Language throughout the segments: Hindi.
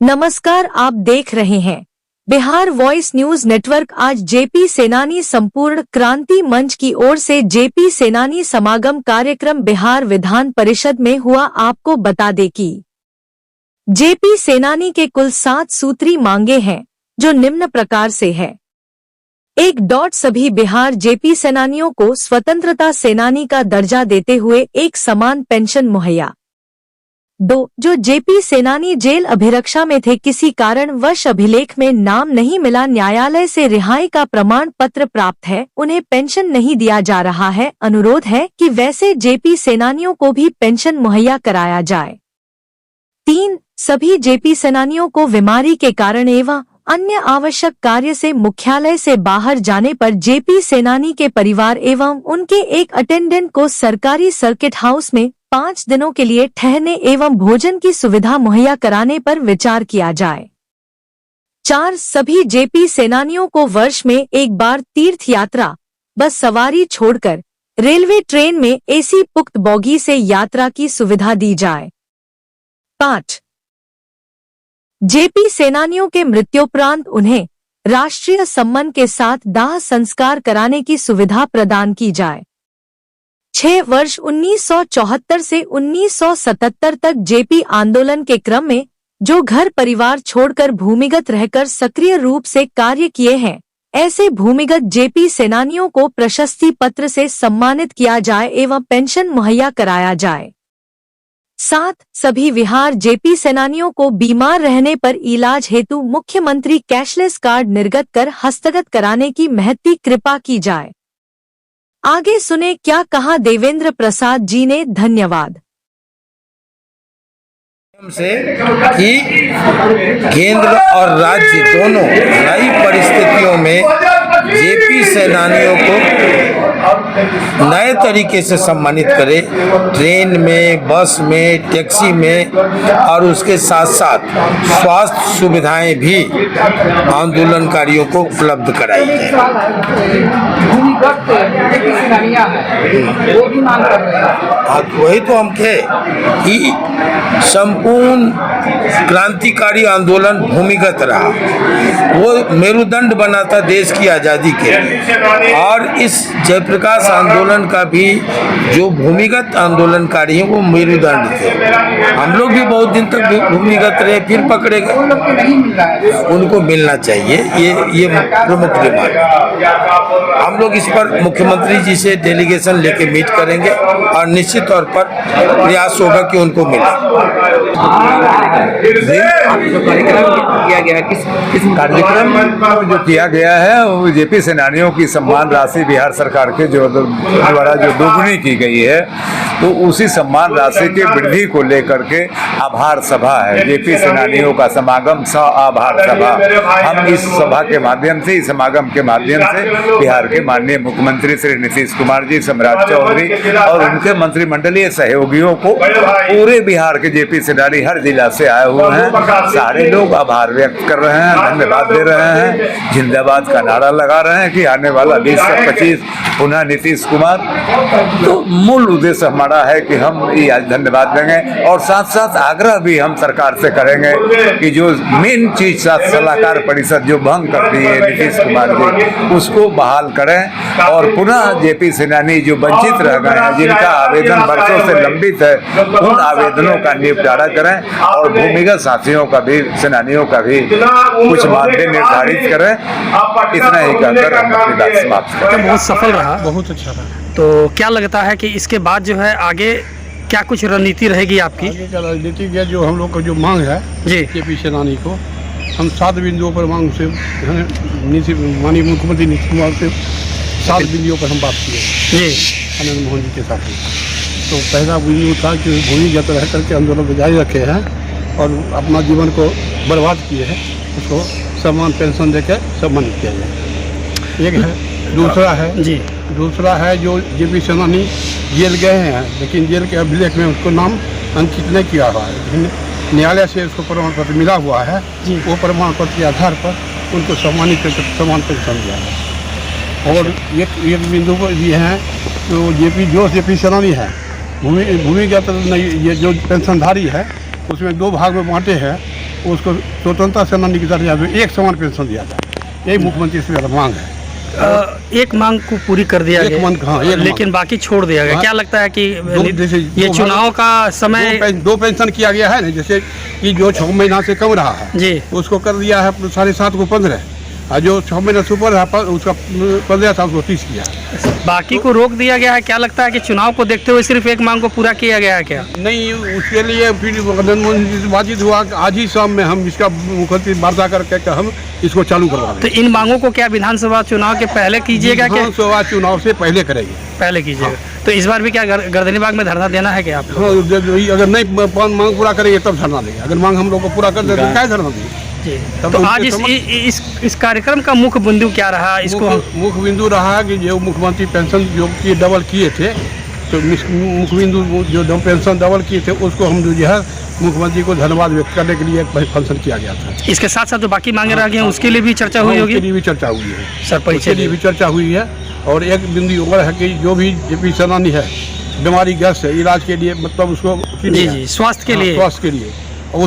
नमस्कार, आप देख रहे हैं बिहार वॉइस न्यूज नेटवर्क। आज जेपी सेनानी संपूर्ण क्रांति मंच की ओर से जेपी सेनानी समागम कार्यक्रम बिहार विधान परिषद में हुआ। आपको बता दें कि जेपी सेनानी के कुल 7 सूत्री मांगे हैं, जो निम्न प्रकार से है। 1. सभी बिहार जेपी सेनानियों को स्वतंत्रता सेनानी का दर्जा देते हुए एक समान पेंशन मुहैया। 2. जो जेपी सेनानी जेल अभिरक्षा में थे, किसी कारणवश अभिलेख में नाम नहीं मिला, न्यायालय से रिहाई का प्रमाण पत्र प्राप्त है, उन्हें पेंशन नहीं दिया जा रहा है। अनुरोध है कि वैसे जेपी सेनानियों को भी पेंशन मुहैया कराया जाए। 3. सभी जेपी सेनानियों को बीमारी के कारण एवं अन्य आवश्यक कार्य से मुख्यालय से बाहर जाने पर जेपी सेनानी के परिवार एवं उनके एक अटेंडेंट को सरकारी सर्किट हाउस में 5 दिनों के लिए ठहरने एवं भोजन की सुविधा मुहैया कराने पर विचार किया जाए। 4. सभी जेपी सेनानियों को वर्ष में एक बार तीर्थ यात्रा बस सवारी छोड़कर रेलवे ट्रेन में एसी पुख्त बोगी से यात्रा की सुविधा दी जाए। 5. जेपी सेनानियों के मृत्युपरांत उन्हें राष्ट्रीय सम्मान के साथ दाह संस्कार कराने की सुविधा प्रदान की जाए। 6. वर्ष 1974 से 1977 तक जेपी आंदोलन के क्रम में जो घर परिवार छोड़कर भूमिगत रहकर सक्रिय रूप से कार्य किए हैं, ऐसे भूमिगत जेपी सेनानियों को प्रशस्ति पत्र से सम्मानित किया जाए एवं पेंशन मुहैया कराया जाए। 7. सभी बिहार जेपी सेनानियों को बीमार रहने पर इलाज हेतु मुख्यमंत्री कैशलेस कार्ड निर्गत कर हस्तगत कराने की महती कृपा की जाए। आगे सुने क्या कहा देवेंद्र प्रसाद जी ने। धन्यवाद। से कि केंद्र और राज्य दोनों नई परिस्थितियों में जेपी सेनानियों को नए तरीके से सम्मानित करे, ट्रेन में, बस में, टैक्सी में, और उसके साथ साथ स्वास्थ्य सुविधाएं भी आंदोलनकारियों को उपलब्ध कराई जाए। वही तो हम कहे कि संपूर्ण क्रांतिकारी आंदोलन भूमिगत रहा, वो मेरुदंड बना था देश की आज़ादी के लिए। और इस जयप्रकाश आंदोलन का भी जो भूमिगत आंदोलनकारी हैं वो मेरुदंड थे। हम लोग भी बहुत दिन तक भूमिगत रहे, फिर पकड़े गए, उनको मिलना चाहिए, ये प्रमुख डिमांड। हम लोग इस पर मुख्यमंत्री जी से डेलीगेशन लेके मीट करेंगे और निश्चित तौर पर प्रयास होगा कि उनको मिले। कार्यक्रम जो किया गया है वो जेपी सेनानियों की सम्मान राशि बिहार सरकार के जो द्वारा जो दोगुनी की गई है, तो उसी सम्मान राशि की वृद्धि को लेकर के आभार सभा है। जेपी सेनानियों का समागम सह आभार सभा। हम इस सभा के माध्यम से, इस समागम के माध्यम से बिहार के माननीय मुख्यमंत्री श्री नीतीश कुमार जी, सम्राट चौधरी और उनके मंत्रिमंडलीय सहयोगियों को, पूरे बिहार के जेपी सेनानी हर जिला से आए हुए हैं, सारे लोग आभार व्यक्त कर रहे हैं, धन्यवाद दे रहे हैं, जिंदाबाद का नारा लगा रहे हैं कि आने वाला 20 से 25 पुनः नीतीश कुमार। तो मूल उद्देश्य हमारा है कि हम ये आज धन्यवाद देंगे और साथ साथ आग्रह भी हम सरकार से करेंगे कि जो मेन चीज सलाहकार परिषद जो भंग करती है नीतीश कुमार जी, उसको बहाल करें और पुनः जेपी सेनानी जो वंचित रह गए हैं, जिनका आवेदन वर्षों से लंबित है, उन आवेदनों का निपटारा करें और भूमिगत साथियों का भी, सेनानियों का भी कुछ मानदेय निर्धारित करें। इतना ही कहकर हम अपनी बात समाप्त करें। बहुत सफल रहा, बहुत अच्छा रहा। तो क्या लगता है कि इसके बाद जो है आगे क्या कुछ रणनीति रहेगी आपकी? आगे का रणनीति क्या, जो हम लोग का जो मांग है जी, जेपी सेनानी को हम 7 बिंदुओं पर मांग से माननीय मुख्यमंत्री नीतीश कुमार से 7 बिंदुओं पर हम बात किए जी आनंद मोहन जी के साथ। तो पहला बिंदु था कि भूमिगत रह करके आंदोलन को जारी रखे हैं और अपना जीवन को बर्बाद किए हैं, उसको सम्मान पेंशन देकर सम्मानित किया जाए। एक है। दूसरा है जो जेपी सेनानी जेल गए हैं, लेकिन जेल के अभिलेख में उसको नाम अंकित नहीं किया हुआ है, लेकिन न्यायालय से उसको प्रमाण पत्र मिला हुआ है, वो प्रमाण पत्र के आधार पर उनको सम्मानित करके सम्मान पेंशन दिया है। और एक बिंदु पर ये हैं तो जेपी सेनानी है, भूमिगत ये जो पेंशनधारी है उसमें 2 भाग में बांटे हैं। उसको स्वतंत्रता सेनानी की तरह एक समान पेंशन दिया जाए। यही मुख्यमंत्री से ज़्यादा मांग है। एक मांग को पूरी कर दिया एक गया, मांग, हाँ, एक लेकिन मांग। बाकी छोड़ दिया गया। हाँ। क्या लगता है कि जैसे ये चुनाव का समय दो पेंशन किया गया है ना, जैसे कि जो 6 महीना से कम रहा है जी उसको कर दिया है 7.5 को 15, और जो 6 महीना से ऊपर है उसका 15 था उसको 30 किया। बाकी को रोक दिया गया है। क्या लगता है कि चुनाव को देखते हुए सिर्फ एक मांग को पूरा किया गया है क्या? नहीं, उसके लिए फिर मनमोहन जी से बातचीत हुआ कि आज ही शाम में हम इसका मुख्यमंत्री वार्ता करके हम इसको चालू करवा तो इन मांगों को क्या विधानसभा चुनाव के पहले कीजिएगा क्या? विधानसभा चुनाव से पहले करेंगे। पहले कीजिएगा। तो इस बार भी क्या गर्दनीबाग में धरना देना है क्या आप? हाँ, अगर नहीं मांग पूरा करेंगे तब धरना देंगे। अगर मांग हम लोग को पूरा कर देते तो क्या धरना देंगे? जी। तब तो तो आज इस कार्यक्रम का मुख्य बिंदु क्या रहा? इसको मुख्य बिंदु रहा कि जो मुख्यमंत्री पेंशन जो कि डबल किए थे, तो मुख्य बिंदु जो पेंशन डबल किए थे उसको हम जो है मुख्यमंत्री को धन्यवाद व्यक्त करने के लिए एक फंक्शन किया गया था। इसके साथ साथ जो बाकी मांगे रह गई हैं उसके लिए भी चर्चा हुई होगी? उसके लिए भी चर्चा हुई है सर, उसके परिचय लिए भी चर्चा हुई है। और एक बिंदु और है कि जो भी जेपी सेनानी है बीमारी ग्रस्त है, इलाज के लिए मतलब उसको जी जी स्वास्थ्य के लिए स्वास्थ्य के लिए और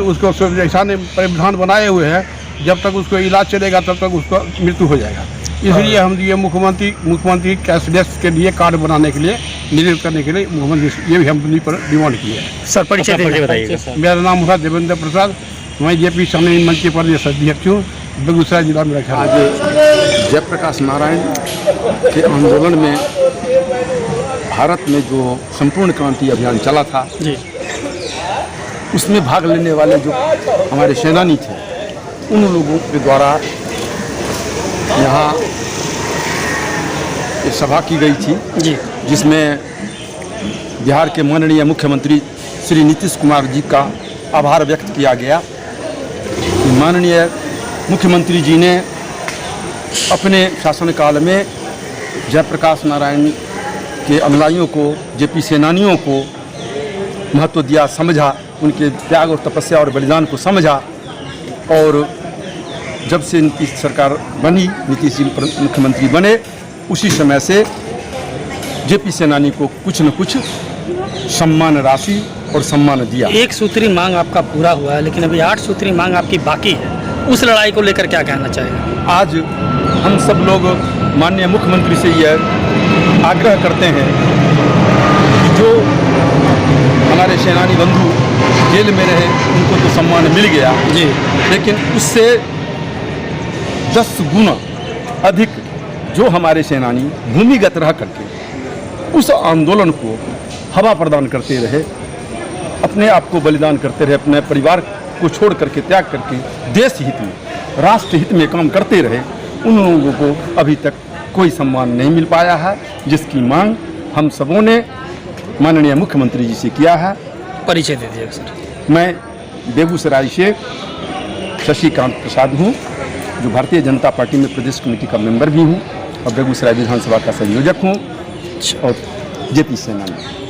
उसको ऐसा ने प्रावधान बनाए हुए हैं, जब तक उसको इलाज चलेगा तब तक उसको मृत्यु हो जाएगा। इसलिए हम ये मुख्यमंत्री कैशलेस के लिए कार्ड बनाने के लिए निर्णय करने के लिए मुख्यमंत्री ये भी हम पर डिमांड किए हैं। सर, परिचय बताइए। मेरा नाम है देवेंद्र प्रसाद, मैं जेपी सेनानी मंच के प्रदेश अध्यक्ष हूँ, बेगूसराय जिला में रखा। आज जयप्रकाश नारायण के आंदोलन में भारत में जो संपूर्ण क्रांति अभियान चला था जी उसमें भाग लेने वाले जो हमारे सेनानी थे उन लोगों के द्वारा यहाँ एक सभा की गई थी जी जिसमें बिहार के माननीय मुख्यमंत्री श्री नीतीश कुमार जी का आभार व्यक्त किया गया। माननीय मुख्यमंत्री जी ने अपने शासनकाल में जयप्रकाश नारायण के अनुयायियों को, जेपी सेनानियों को महत्व दिया, समझा, उनके त्याग और तपस्या और बलिदान को समझा। और जब से नीतीश सरकार बनी, नीतीश जी मुख्यमंत्री बने, उसी समय से जेपी सेनानी को कुछ न कुछ सम्मान राशि और सम्मान दिया। एक सूत्री मांग आपका पूरा हुआ है, लेकिन अभी 8 सूत्री मांग आपकी बाकी है। उस लड़ाई को लेकर क्या कहना चाहेंगे? आज हम सब लोग माननीय मुख्यमंत्री से यह आग्रह करते हैं कि जो हमारे सेनानी बंधु जेल में रहे उनको तो सम्मान मिल गया जी, लेकिन उससे 10 गुना अधिक जो हमारे सेनानी भूमिगत रह करके उस आंदोलन को हवा प्रदान करते रहे, अपने आप को बलिदान करते रहे, अपने परिवार को छोड़ करके, त्याग करके देश हित में, राष्ट्र हित में काम करते रहे, उन लोगों को अभी तक कोई सम्मान नहीं मिल पाया है, जिसकी मांग हम सबों ने माननीय मुख्यमंत्री जी से किया है। परिचय दे दीजिए सर। मैं बेगूसराय से शशिकांत प्रसाद हूँ, जो भारतीय जनता पार्टी में प्रदेश कमेटी का मेंबर भी हूँ और बेगूसराय विधानसभा का संयोजक हूँ और जेपी सेनानी।